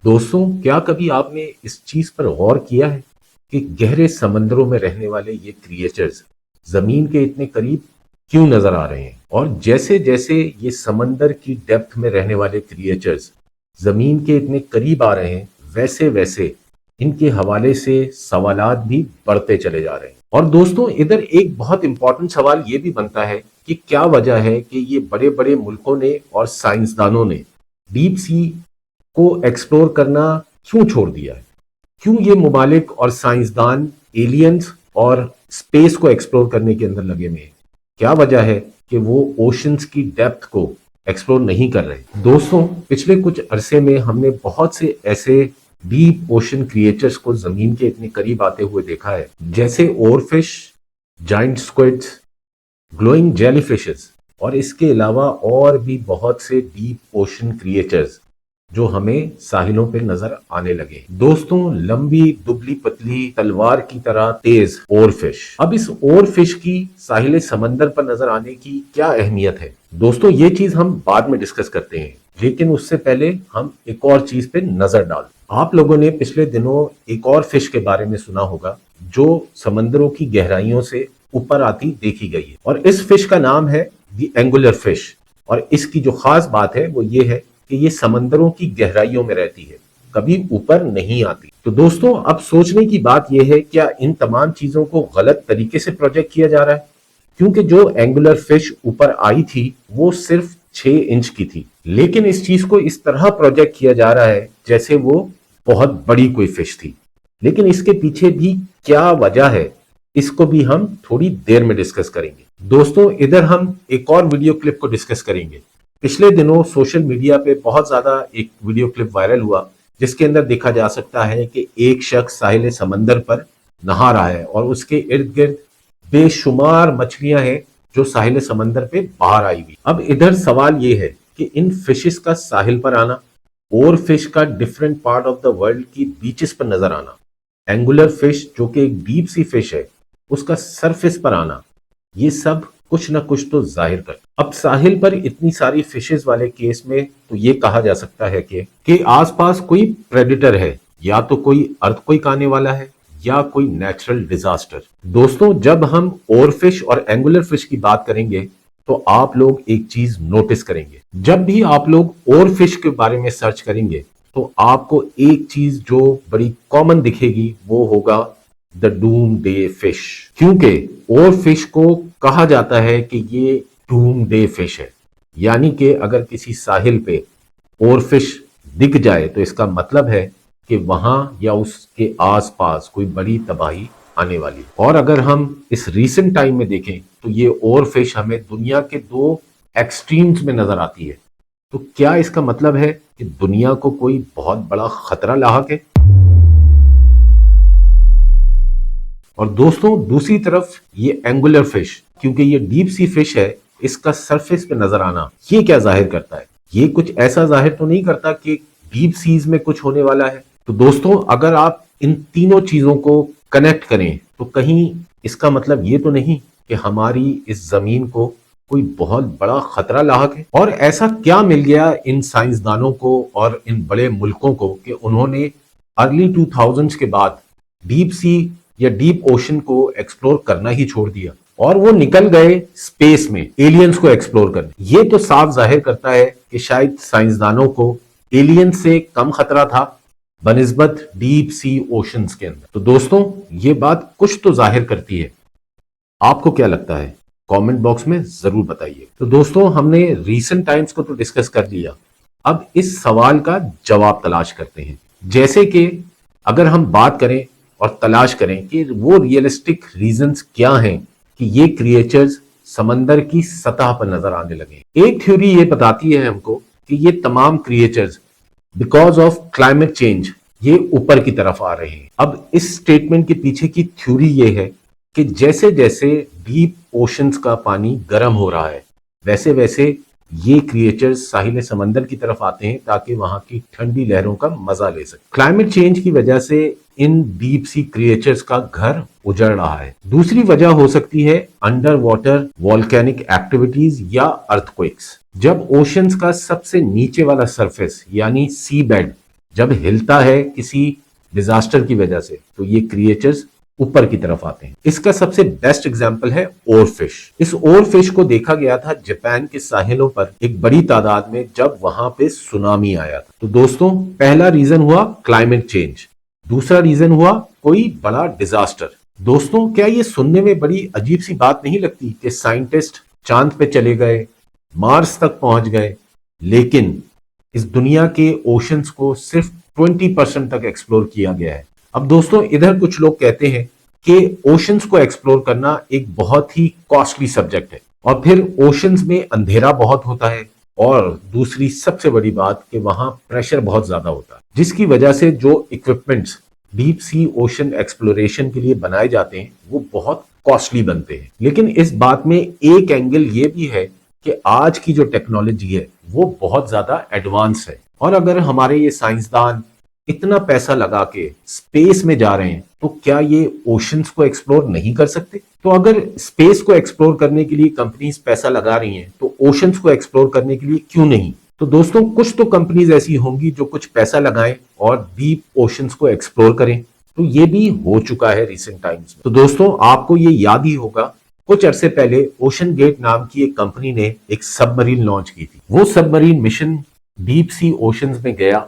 दोस्तों, क्या कभी आपने इस चीज पर गौर किया है कि गहरे समंदरों में रहने वाले ये क्रिएचर्स जमीन के इतने करीब क्यों नजर आ रहे हैं? और जैसे जैसे ये समंदर की डेप्थ में रहने वाले क्रिएचर्स जमीन के इतने करीब आ रहे हैं, वैसे वैसे इनके हवाले से सवालात भी बढ़ते चले जा रहे हैं। और दोस्तों, इधर एक बहुत इंपॉर्टेंट सवाल ये भी बनता है कि क्या वजह है कि ये बड़े बड़े मुल्कों ने और साइंसदानों ने डीप सी को एक्सप्लोर करना क्यों छोड़ दिया है? क्यों ये मुमालिक और साइंसदान एलियंस और स्पेस को एक्सप्लोर करने के अंदर लगे हुए हैं? क्या वजह है कि वो ओशंस की डेप्थ को एक्सप्लोर नहीं कर रहे? दोस्तों, पिछले कुछ अरसे में हमने बहुत से ऐसे डीप ओशन क्रिएचर्स को जमीन के इतने करीब आते हुए देखा है, जैसे oarfish, giant squids, glowing jellyfishes और इसके अलावा और भी बहुत से डीप ओशन क्रिएचर्स जो हमें साहिलों पे नजर आने लगे। दोस्तों, लंबी दुबली पतली तलवार की तरह तेज ओरफिश। अब इस ओरफिश की साहिल समंदर पर नजर आने की क्या अहमियत है? दोस्तों, ये चीज हम बाद में डिस्कस करते हैं, लेकिन उससे पहले हम एक और चीज पे नजर डाल। आप लोगों ने पिछले दिनों एक और फिश के बारे में सुना होगा जो समंदरों की गहराइयों से ऊपर आती देखी गई है, और इस फिश का नाम है द एंगुलर फिश। और इसकी जो खास बात है वो ये है कि ये समंदरों की गहराइयों में रहती है, कभी ऊपर नहीं आती। तो दोस्तों, अब सोचने की बात यह है, क्या इन तमाम चीजों को गलत तरीके से प्रोजेक्ट किया जा रहा है? क्योंकि जो एंगुलर फिश ऊपर आई थी वो सिर्फ 6 इंच की थी, लेकिन इस चीज को इस तरह प्रोजेक्ट किया जा रहा है जैसे वो बहुत बड़ी कोई फिश थी। लेकिन इसके पीछे भी क्या वजह है, इसको भी हम थोड़ी देर में डिस्कस करेंगे। दोस्तों, इधर हम एक और वीडियो क्लिप को डिस्कस करेंगे। पिछले दिनों सोशल मीडिया पे बहुत ज्यादा एक वीडियो क्लिप वायरल हुआ जिसके अंदर देखा जा सकता है कि एक शख्स साहिल समंदर पर नहा रहा है और उसके इर्द गिर्द बेशुमार मछलियां हैं जो साहिल समंदर पे बाहर आई हुई। अब इधर सवाल ये है कि इन फिशेस का साहिल पर आना और फिश का different part of the world की बीचेस पर नजर आना, एंगुलर फिश जो कि एक डीप सी फिश है उसका सरफेस पर आना, ये सब कुछ ना कुछ तो जाहिर कर। अब साहिल पर इतनी सारी फिशेस वाले केस में तो ये कहा जा सकता है कि आसपास कोई प्रेडेटर है, या तो कोई अर्थक्वेक आने वाला है या कोई नेचुरल डिजास्टर। दोस्तों, जब हम ओरफिश और एंगुलर फिश की बात करेंगे तो आप लोग एक चीज नोटिस करेंगे। जब भी आप लोग ओरफिश के बारे में सर्च करेंगे तो आपको एक चीज जो बड़ी कॉमन दिखेगी वो होगा द डूम डे फिश। क्योंकि और फिश को कहा जाता है कि ये डूम डे फिश है, यानी कि अगर किसी साहिल पे और फिश दिख जाए तो इसका मतलब है कि वहां या उसके आसपास कोई बड़ी तबाही आने वाली। और अगर हम इस रीसेंट टाइम में देखें तो ये और फिश हमें दुनिया के 2 एक्सट्रीम्स में नजर आती है। तो क्या इसका मतलब है कि दुनिया को कोई बहुत बड़ा खतरा लाहक है? और दोस्तों, दूसरी तरफ ये एंगुलर फिश, क्योंकि ये डीप सी फिश है, इसका सरफेस पे नजर आना ये क्या जाहिर करता है? ये कुछ ऐसा जाहिर तो नहीं करता कि डीप सीज में कुछ होने वाला है। तो दोस्तों, अगर आप इन तीनों चीजों को कनेक्ट करें तो कहीं इसका मतलब ये तो नहीं कि हमारी इस जमीन को कोई बहुत बड़ा खतरा लाहक है। और ऐसा क्या मिल गया इन साइंसदानों को और इन बड़े मुल्कों को कि उन्होंने अर्ली 2000s के बाद डीप सी या डीप ओशन को एक्सप्लोर करना ही छोड़ दिया और वो निकल गए स्पेस में एलियंस को एक्सप्लोर करने? ये तो साफ जाहिर करता है कि शायद साइंसदानों को एलियंस से कम खतरा था बनिस्बत डीप सी ओशंस के अंदर। तो दोस्तों, ये बात कुछ तो जाहिर करती है। आपको क्या लगता है? कमेंट बॉक्स में जरूर बताइए। तो दोस्तों, हमने रीसेंट टाइम्स को तो डिस्कस कर लिया, अब इस सवाल का जवाब तलाश करते हैं। जैसे कि अगर हम बात करें और तलाश करें कि वो रियलिस्टिक रीजंस क्या हैं कि ये क्रिएचर्स समंदर की सतह पर नजर आने लगे। एक थ्योरी ये बताती है हमको कि ये तमाम creatures because of climate change ये ऊपर की तरफ आ रहे हैं। अब इस स्टेटमेंट के पीछे की थ्योरी ये है कि जैसे जैसे डीप ओशंस का पानी गर्म हो रहा है वैसे वैसे ये क्रिएचर्स साहिल समंदर की तरफ आते हैं ताकि वहां की ठंडी लहरों का मजा ले सके। क्लाइमेट चेंज की वजह से इन डीप सी क्रिएचर्स का घर उजड़ रहा है। दूसरी वजह हो सकती है अंडर वाटर वॉल्केनिक एक्टिविटीज या अर्थक्वेक्स। जब ओशंस का सबसे नीचे वाला सरफेस यानी सी बेड जब हिलता है किसी डिजास्टर की वजह से तो ये क्रिएचर्स ऊपर की तरफ आते हैं। इसका सबसे बेस्ट एग्जांपल है ओरफिश। इस ओरफिश को देखा गया था जापान के साहिलों पर एक बड़ी तादाद में जब वहां पे सुनामी आया था। तो दोस्तों, पहला रीजन हुआ क्लाइमेट चेंज, दूसरा रीजन हुआ कोई बड़ा डिजास्टर। दोस्तों, क्या ये सुनने में बड़ी अजीब सी बात नहीं लगती कि साइंटिस्ट चांद पे चले गए, मार्स तक पहुंच गए, लेकिन इस दुनिया के ओशंस को सिर्फ 20% तक एक्सप्लोर किया गया है। अब दोस्तों, इधर कुछ लोग कहते हैं कि ओशंस को एक्सप्लोर करना एक बहुत ही कॉस्टली सब्जेक्ट है, और फिर ओशंस में अंधेरा बहुत होता है, और दूसरी सबसे बड़ी बात कि वहां प्रेशर बहुत ज्यादा होता है, जिसकी वजह से जो equipments deep sea ocean exploration के लिए बनाए जाते हैं वो बहुत कॉस्टली बनते हैं। लेकिन इस बात में एक एंगल ये भी है कि आज की जो टेक्नोलॉजी है वो बहुत ज्यादा एडवांस है, और अगर हमारे ये साइंसदान इतना पैसा लगा के स्पेस में जा रहे हैं तो क्या ये ओशंस को एक्सप्लोर नहीं कर सकते? तो अगर स्पेस को एक्सप्लोर करने के लिए कंपनीज पैसा लगा रही हैं तो ओशंस को एक्सप्लोर करने के लिए क्यों नहीं? तो दोस्तों, कुछ तो कंपनीज ऐसी होंगी जो कुछ पैसा लगाएं और डीप ओशंस को एक्सप्लोर करें। तो ये भी हो चुका है रिसेंट टाइम्स में। तो दोस्तों, आपको ये याद ही होगा, कुछ अरसे पहले ओशन गेट नाम की एक कंपनी ने एक सबमरीन लॉन्च की थी। वो submarine mission deep sea oceans में गया,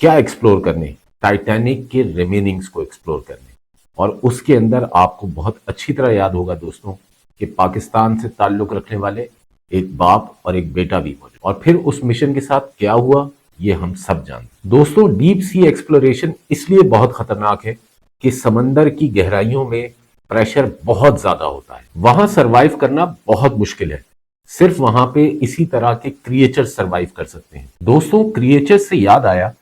क्या एक्सप्लोर करने? टाइटैनिक के रिमेनिंग्स को एक्सप्लोर करने। और उसके अंदर आपको बहुत अच्छी तरह याद होगा दोस्तों कि पाकिस्तान से ताल्लुक रखने वाले एक बाप और एक बेटा भी मौजूद। और फिर उस मिशन के साथ क्या हुआ ये हम सब जानते। दोस्तों, डीप सी एक्सप्लोरेशन इसलिए बहुत खतरनाक है कि समंदर की गहराइयों में प्रेशर बहुत ज्यादा होता है, वहां सरवाइव करना बहुत मुश्किल है। सिर्फ वहां पे इसी तरह के क्रिएचर सरवाइव कर सकते हैं। दोस्तों, क्रिएचर से याद आया,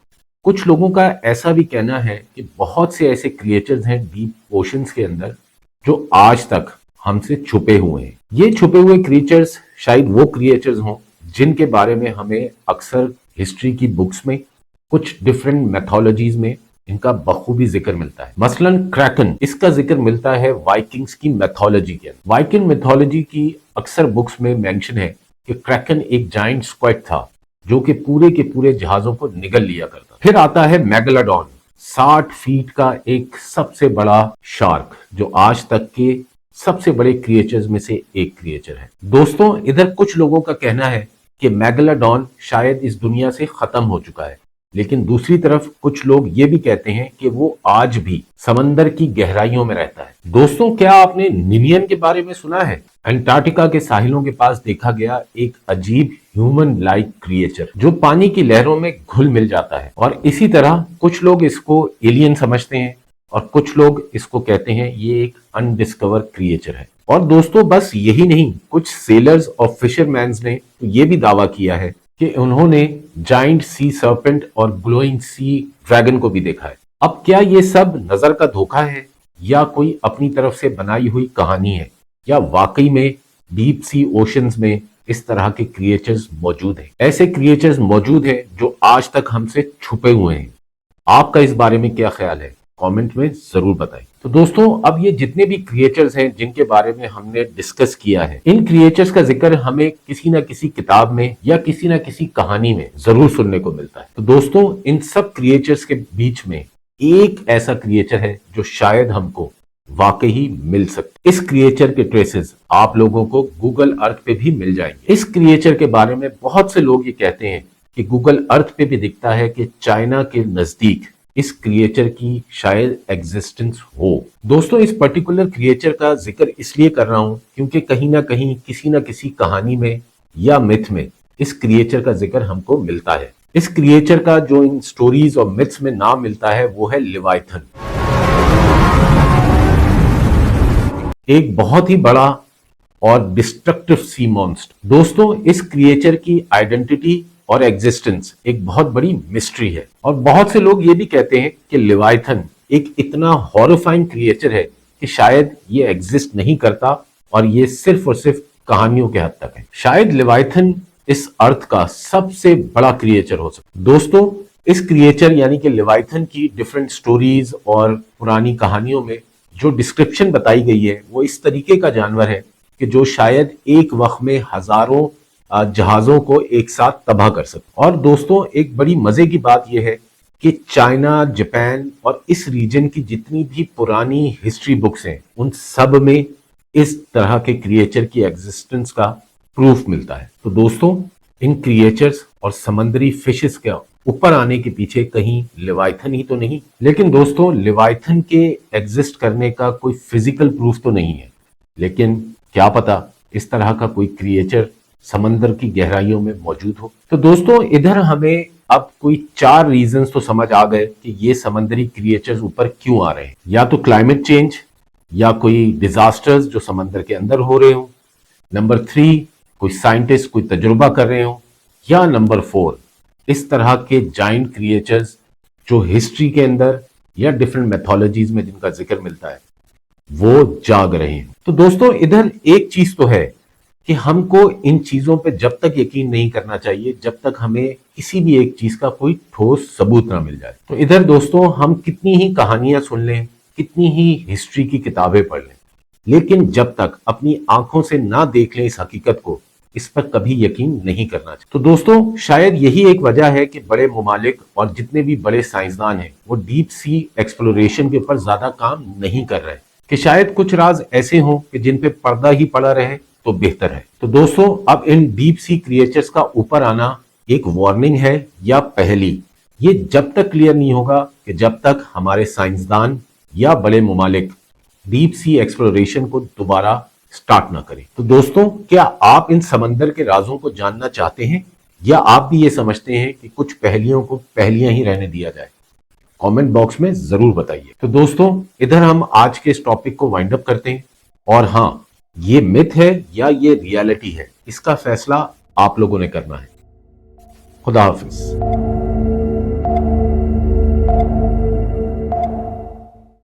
कुछ लोगों का ऐसा भी कहना है कि बहुत से ऐसे क्रिएचर्स हैं डीप ओशंस के अंदर जो आज तक हमसे छुपे हुए हैं। ये छुपे हुए क्रिएचर्स शायद वो क्रिएचर्स हों जिनके बारे में हमें अक्सर हिस्ट्री की बुक्स में कुछ डिफरेंट मैथोलॉजीज में इनका बखूबी जिक्र मिलता है। मसलन क्रैकन, इसका जिक्र मिलता है वाइकिंग्स की मैथोलॉजी के अंदर। वाइकिंग मैथोलॉजी की अक्सर बुक्स में मेंशन है कि क्रैकन एक जाइंट स्क्वेड था जो कि पूरे के पूरे जहाजों को निगल लिया करता। फिर आता है मेगालोडॉन, 60 फीट का एक सबसे बड़ा शार्क जो आज तक के सबसे बड़े क्रिएचर्स में से एक क्रिएचर है। दोस्तों, इधर कुछ लोगों का कहना है कि मेगालोडॉन शायद इस दुनिया से खत्म हो चुका है, लेकिन दूसरी तरफ कुछ लोग ये भी कहते हैं कि वो आज भी समंदर की गहराइयों में रहता है। दोस्तों, क्या आपने निमियन के बारे में सुना है? अंटार्कटिका के साहिलों के पास देखा गया एक अजीब ह्यूमन लाइक क्रिएचर जो पानी की लहरों में घुल मिल जाता है। और इसी तरह कुछ लोग इसको एलियन समझते हैं और कुछ लोग इसको कहते हैं ये एक अनडिस्कवर क्रिएचर है। और दोस्तों, बस यही नहीं, कुछ सेलर्स और फिशरमैन्स ने तो ये भी दावा किया है कि उन्होंने जाइंट सी सर्पेंट और ग्लोइंग सी ड्रैगन को भी देखा है। अब क्या ये सब नजर का धोखा है या कोई अपनी तरफ से बनाई हुई कहानी है, या वाकई में डीप सी ओशंस में इस तरह के क्रिएचर्स मौजूद हैं? ऐसे क्रिएचर्स मौजूद हैं जो आज तक हमसे छुपे हुए हैं। आपका इस बारे में क्या ख्याल है? कमेंट में जरूर बताएं। तो दोस्तों, अब ये जितने भी क्रिएचर्स हैं जिनके बारे में हमने डिस्कस किया है, इन क्रिएचर्स का जिक्र हमें किसी ना किसी किताब में या किसी ना किसी कहानी में जरूर सुनने को मिलता है। तो दोस्तों, इन सब क्रिएचर्स के बीच में एक ऐसा क्रिएचर है जो शायद हमको वाकई ही मिल सकते। इस क्रिएचर के ट्रेसेस आप लोगों को गूगल अर्थ पे भी मिल जाएंगे। इस क्रिएचर के बारे में बहुत से लोग ये कहते हैं कि गूगल अर्थ पे भी दिखता है कि चाइना के नजदीक इस क्रिएचर की शायद एग्जिस्टेंस हो। दोस्तों, इस पर्टिकुलर क्रिएचर का जिक्र इसलिए कर रहा हूं क्योंकि कहीं ना कहीं किसी ना किसी कहानी में या मिथ में इस क्रिएचर का जिक्र हमको मिलता है। इस क्रिएचर का जो इन स्टोरीज और मिथ्स में नाम मिलता है वो है लिवाइथन। एक बहुत ही बड़ा और डिस्ट्रक्टिव सी मॉन्स्टर। दोस्तों, इस क्रिएचर की आइडेंटिटी और एग्जिस्टेंस एक बहुत बड़ी मिस्ट्री है, और बहुत से लोग ये भी कहते हैं कि लिवाइथन एक इतना हॉरिफाइंग क्रिएचर है कि शायद ये एग्जिस्ट नहीं करता और ये सिर्फ और सिर्फ कहानियों के हद तक है। शायद लिवाइथन इस अर्थ का सबसे बड़ा क्रिएचर हो सकता है। दोस्तों, इस क्रिएचर यानी कि लिवाइथन की डिफरेंट स्टोरीज और पुरानी कहानियों में जो डिस्क्रिप्शन बताई गई है वो इस तरीके का जानवर है कि जो शायद एक वक्त में हजारों जहाजों को एक साथ तबाह कर सकते। और दोस्तों, एक बड़ी मजे की बात यह है कि चाइना, जापान और इस रीजन की जितनी भी पुरानी हिस्ट्री बुक्स हैं उन सब में इस तरह के क्रिएचर की एग्जिस्टेंस का प्रूफ मिलता है। तो दोस्तों, इन क्रिएचर्स और समंदरी फिशेस के ऊपर आने के पीछे कहीं लिवाइथन ही तो नहीं। लेकिन दोस्तों, लिवाइथन के एग्जिस्ट करने का कोई फिजिकल प्रूफ तो नहीं है, लेकिन क्या पता इस तरह का कोई क्रिएचर समंदर की गहराइयों में मौजूद हो। तो दोस्तों, इधर हमें अब कोई 4 रीजंस तो समझ आ गए कि ये समंदरी क्रिएचर्स ऊपर क्यों आ रहे हैं। या तो क्लाइमेट चेंज, या कोई डिजास्टर्स जो समंदर के अंदर हो रहे हो, नंबर 3 कोई साइंटिस्ट कोई तजुर्बा कर रहे हो, या नंबर 4 इस तरह के जाइंट क्रिएचर्स जो हिस्ट्री के अंदर या डिफरेंट मैथोलॉजीज में जिनका जिक्र मिलता है वो जाग रहे हैं। तो दोस्तों, इधर एक चीज तो है कि हमको इन चीजों पे जब तक यकीन नहीं करना चाहिए जब तक हमें किसी भी एक चीज का कोई ठोस सबूत ना मिल जाए। तो इधर दोस्तों, हम कितनी ही कहानियां सुन लें, कितनी ही हिस्ट्री की किताबें पढ़ लें, लेकिन जब तक अपनी आंखों से ना देख लें इस हकीकत को, इस पर कभी यकीन नहीं करना चाहिए। तो दोस्तों, शायद यही एक वजह है कि बड़े मुमालिक और जितने भी बड़े साइंसदान हैं वो डीप सी एक्सप्लोरेशन के ऊपर ज्यादा काम नहीं कर रहे, कि शायद कुछ राज ऐसे हों कि जिन पे पर्दा ही पड़ा रहे तो बेहतर है। तो दोस्तों, अब इन डीप सी क्रिएचर्स का ऊपर आना एक वार्निंग है या पहली, ये जब तक क्लियर नहीं होगा कि जब तक हमारे साइंसदान या बड़े मुमालिक डीप सी एक्सप्लोरेशन को दोबारा स्टार्ट ना करें। तो दोस्तों, क्या आप इन समंदर के राजों को जानना चाहते हैं, या आप भी ये समझते हैं कि कुछ पहेलियों को पहेलियां ही रहने दिया जाए? कमेंट बॉक्स में जरूर बताइए। तो दोस्तों, इधर हम आज के इस टॉपिक को वाइंड अप करते हैं। और हाँ, ये मिथ है या ये रियलिटी है, इसका फैसला आप लोगों ने करना है। खुदा हाफिज।